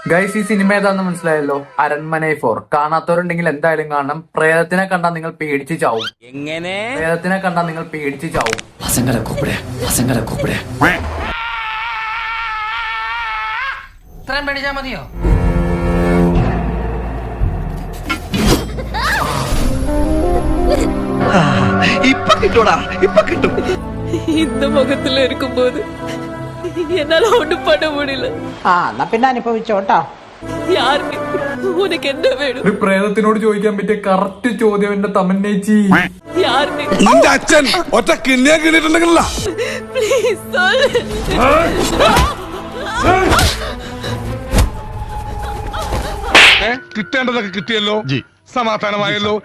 Guys, ഈ cinema ഏതാന്ന് മനസ്സിലായല്ലോ? അരൺമന 4. കാണാത്തവരുണ്ടെങ്കിൽ എന്തായാലും കാണണം. പ്രേതത്തിനെ കണ്ടാൽ നിങ്ങൾ പേടിച്ച് ചാവും. എങ്ങനെ? പ്രേതത്തിനെ കണ്ടാൽ നിങ്ങൾ പേടിച്ച് ചാവും. ഇത്രയും പേടിച്ചാ മതിയോ? ഇപ്പൊ കിട്ടൂടാ, ഇപ്പൊ കിട്ടും. இந்த முகத்துல இருக்கும்போது என்னால ஒண்ணும் பண்ண முடியல. എന്നാ പിന്നെ അനുഭവിച്ചോട്ടോ. யாருக்கு உனக்கு என்ன வேணும்? ഒരു പ്രേതത്തിനോട് ചോദിക്കാൻ പറ്റിയ കറക്റ്റ് ചോദ്യം എന്റെ തമന്നേച്ചി. யாருக்கு നിന്റെ അച്ഛൻ ഒറ്റ കിണ്ണിയാ കിട്ടിയിട്ടുണ്ടെങ്കിലല്ല. ப்ளீஸ் சொல்லு. കിട്ടേണ്ടതൊക്കെ കിട്ടിയല്ലോ, സമാധാനമായല്ലോ.